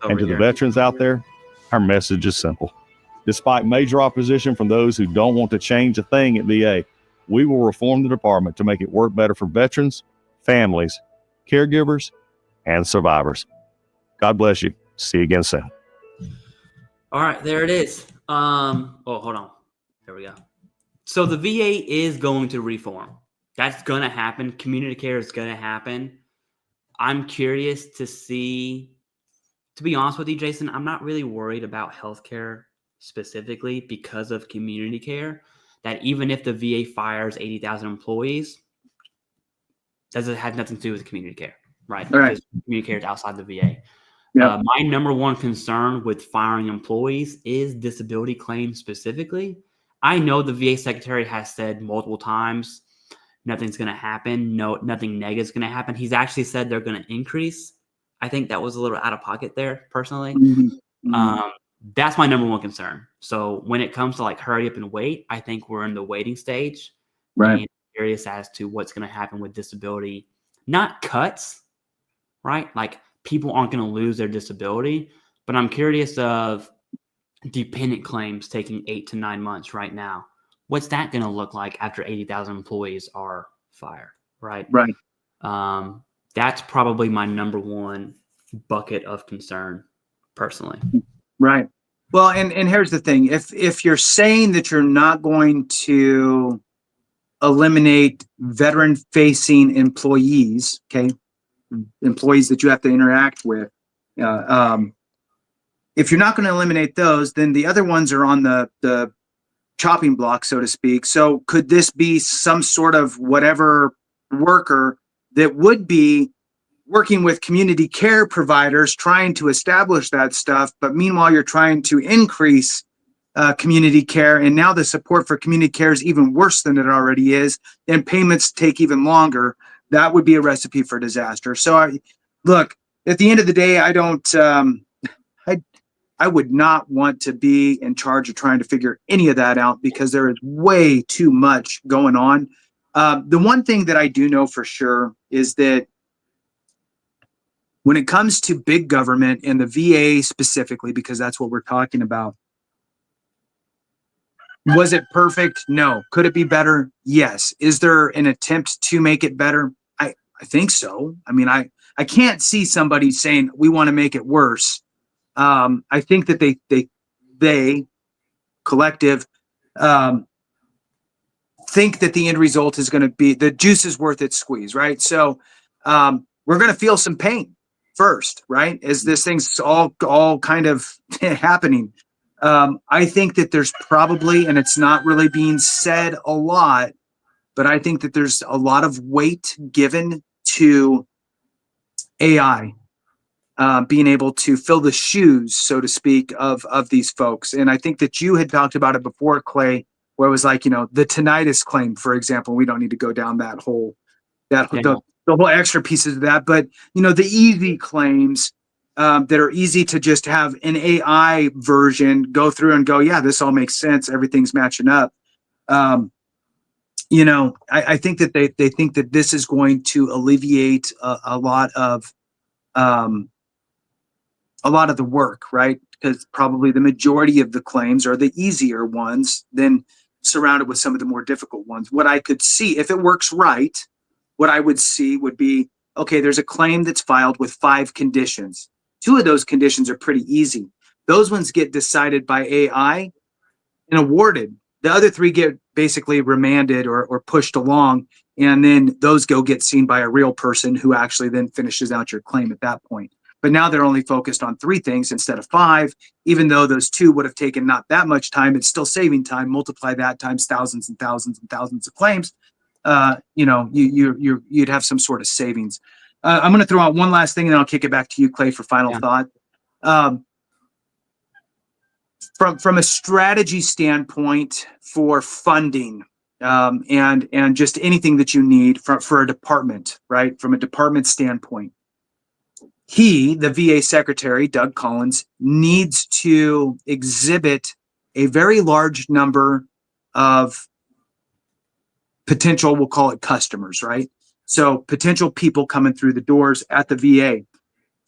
And to the veterans out there, our message is simple. Despite major opposition from those who don't want to change a thing at VA, we will reform the department to make it work better for veterans, families, caregivers, and survivors. God bless you. See you again soon. All right, there it is. Oh, hold on. There we go. So the VA is going to reform. That's going to happen. Community care is going to happen. I'm curious to see, to be honest with you, Jason, I'm not really worried about healthcare specifically because of community care, that even if the VA fires 80,000 employees, doesn't have nothing to do with community care, right? All right. Because community care is outside the VA. Yep. My number one concern with firing employees is disability claims specifically. I know the VA secretary has said multiple times, nothing's going to happen. No, nothing negative is going to happen. He's actually said they're going to increase. I think that was a little out of pocket there, personally. That's my number one concern. So when it comes to like hurry up and wait, I think we're in the waiting stage. Right. And I'm curious as to what's going to happen with disability, not cuts, right? Like people aren't going to lose their disability, but I'm curious of dependent claims taking 8 to 9 months right now. What's that going to look like after 80,000 employees are fired, right? Right. That's probably my number one bucket of concern, personally. Right. Well, and here's the thing. If you're saying that you're not going to eliminate veteran-facing employees, okay, employees that you have to interact with, if you're not going to eliminate those, then the other ones are on the chopping block, so to speak. So could this be some sort of whatever worker that would be working with community care providers trying to establish that stuff, but meanwhile you're trying to increase community care, and now the support for community care is even worse than it already is, and payments take even longer. That would be a recipe for disaster. So look, at the end of the day, I don't I would not want to be in charge of trying to figure any of that out, because there is way too much going on. The one thing that I do know for sure is that when it comes to big government and the VA specifically, because that's what we're talking about, was it perfect? No. Could it be better? Yes. Is there an attempt to make it better? I think so. I mean, I can't see somebody saying we want to make it worse. I think that they collective think that the end result is going to be the juice is worth its squeeze, right? So we're going to feel some pain first, right? As this thing's all kind of happening. I think that there's probably, and it's not really being said a lot, but I think that there's a lot of weight given to AI being able to fill the shoes, so to speak, of these folks. And I think that you had talked about it before, Clay, where it was like, the tinnitus claim, for example. We don't need to go down that whole, the whole extra pieces of that. But, the easy claims that are easy to just have an AI version go through and go, yeah, this all makes sense. Everything's matching up. I think that they think that this is going to alleviate a lot of the work, right? Because probably the majority of the claims are the easier ones than surrounded with some of the more difficult ones. What I could see, if it works right, what I would see would be, okay, there's a claim that's filed with 5 conditions. 2 of those conditions are pretty easy. Those ones get decided by AI and awarded. The other 3 get basically remanded or pushed along, and then those get seen by a real person who actually then finishes out your claim at that point. But now they're only focused on 3 things instead of 5, even though those 2 would have taken not that much time. It's still saving time. Multiply that times thousands and thousands and thousands of claims. You'd have some sort of savings. I'm going to throw out one last thing, and then I'll kick it back to you, Clay, for final thought. From a strategy standpoint for funding, and just anything that you need for a department, right? From a department standpoint, the VA secretary, Doug Collins, needs to exhibit a very large number of potential, we'll call it customers, right? So potential people coming through the doors at the VA.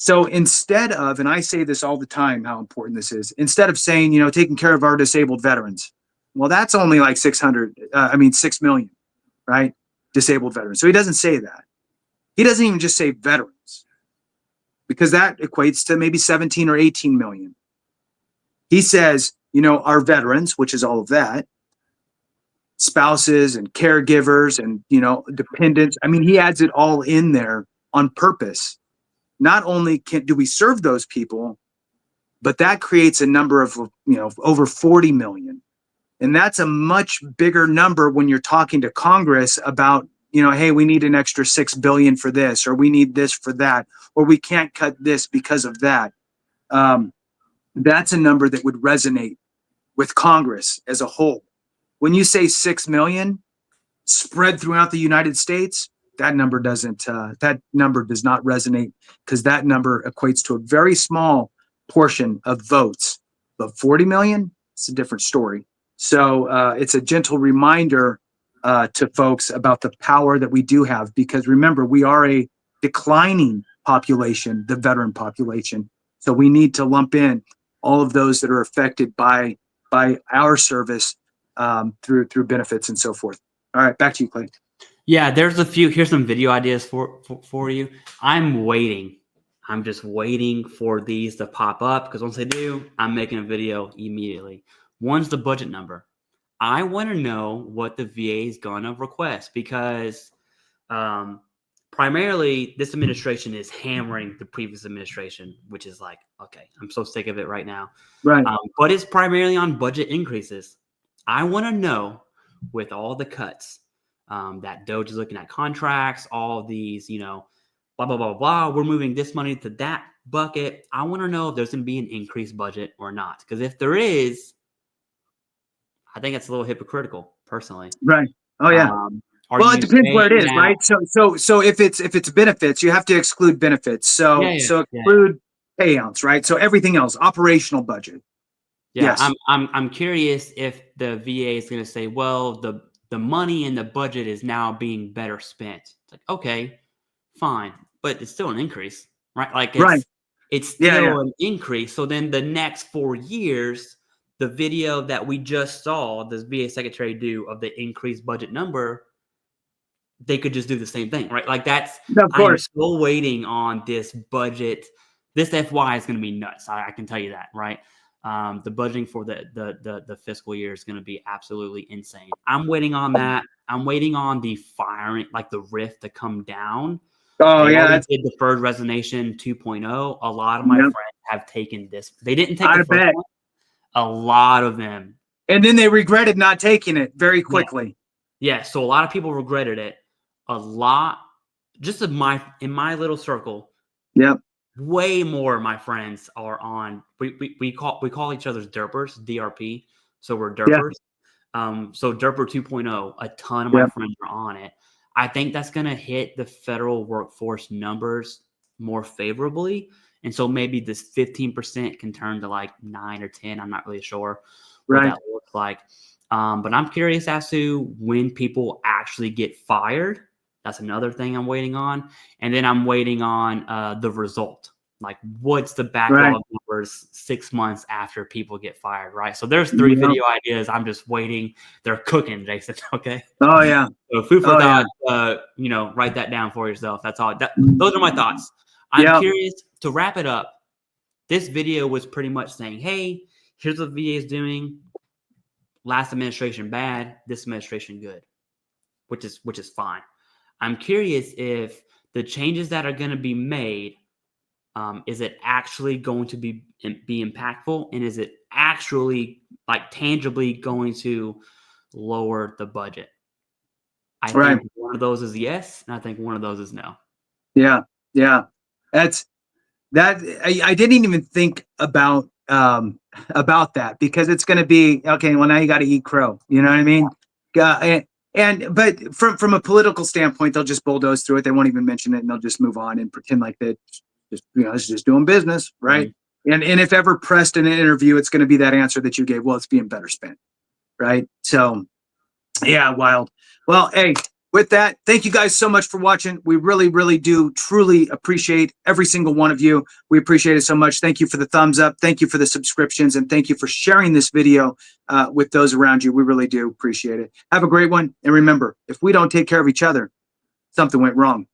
So instead of, and I say this all the time, how important this is, instead of saying, taking care of our disabled veterans, well, that's only like 6 million, right? Disabled veterans. So he doesn't say that. He doesn't even just say veterans, because that equates to maybe 17 or 18 million. He says, our veterans, which is all of that, spouses and caregivers and, dependents. I mean, he adds it all in there on purpose. Not only do we serve those people, but that creates a number of, over 40 million. And that's a much bigger number when you're talking to Congress about, hey, we need an extra 6 billion for this, or we need this for that, or we can't cut this because of that. That's a number that would resonate with Congress as a whole. When you say 6 million spread throughout the United States, that number does not resonate, because that number equates to a very small portion of votes. But 40 million, it's a different story. So it's a gentle reminder to folks about the power that we do have, because remember, we are a declining population, the veteran population. So we need to lump in all of those that are affected by our service through benefits and so forth. All right, back to you, Clay. Yeah, here's some video ideas for you. I'm just waiting for these to pop up, because once they do, I'm making a video immediately. One's the budget number. I want to know what the VA is going to request, because primarily this administration is hammering the previous administration, which is like, okay, I'm so sick of it right now. Right. But it's primarily on budget increases. I want to know, with all the cuts, that DOJ is looking at contracts, all these, blah, blah, blah, blah. We're moving this money to that bucket. I want to know if there's going to be an increased budget or not. Because if there is, I think it's a little hypocritical, personally. Right. Oh, yeah. Well, it depends where it is, right? So if it's benefits, you have to exclude benefits. So exclude payouts, right? So everything else, operational budget. Yeah, yes. I'm curious if the VA is going to say, well, the money in the budget is now being better spent. It's like, okay, fine, but it's still an increase, right? Like it's still an increase. So then the next 4 years, the video that we just saw this VA secretary do of the increased budget number, they could just do the same thing, right? Like I'm still waiting on this budget. This FY is going to be nuts. I can tell you that, right? The budgeting for the fiscal year is going to be absolutely insane. I'm waiting on that. I'm waiting on the firing, like the RIF, to come down. Oh, they yeah. did Deferred Resignation 2.0. A lot of my friends have taken this. They didn't take the first one. A lot of them. And then they regretted not taking it very quickly. Yeah. So a lot of people regretted it. A lot, just in my little circle. Yep. Way more of my friends are on. We call each other's derpers, DRP. So we're derpers. Yeah. So Derper 2.0. A ton of my friends are on it. I think that's going to hit the federal workforce numbers more favorably, and so maybe this 15% can turn to like 9 or 10. I'm not really sure what that looks like. But I'm curious as to when people actually get fired. That's another thing I'm waiting on. And then I'm waiting on the result. Like, what's the backlog numbers 6 months after people get fired, right? So there's 3 video ideas. I'm just waiting. They're cooking, Jason, okay? Oh, yeah. So food for thought, write that down for yourself. That's all. Those are my thoughts. I'm curious, to wrap it up, this video was pretty much saying, hey, here's what the VA is doing. Last administration bad, this administration good, which is fine. I'm curious if the changes that are going to be made, is it actually going to be impactful, and is it actually like tangibly going to lower the budget? I think one of those is yes, and I think one of those is no. Yeah. That's that. I didn't even think about that, because it's going to be okay. Well, now you got to eat crow. You know what I mean? But from a political standpoint, they'll just bulldoze through it. They won't even mention it, and they'll just move on and pretend like that. It's just doing business, right? Mm-hmm. And if ever pressed in an interview, it's going to be that answer that you gave. Well, it's being better spent, right? So, yeah, wild. Well, hey, With that, thank you guys so much for watching. We really, really do truly appreciate every single one of you. We appreciate it so much. Thank you for the thumbs up. Thank you for the subscriptions. And thank you for sharing this video with those around you. We really do appreciate it. Have a great one. And remember, if we don't take care of each other, something went wrong.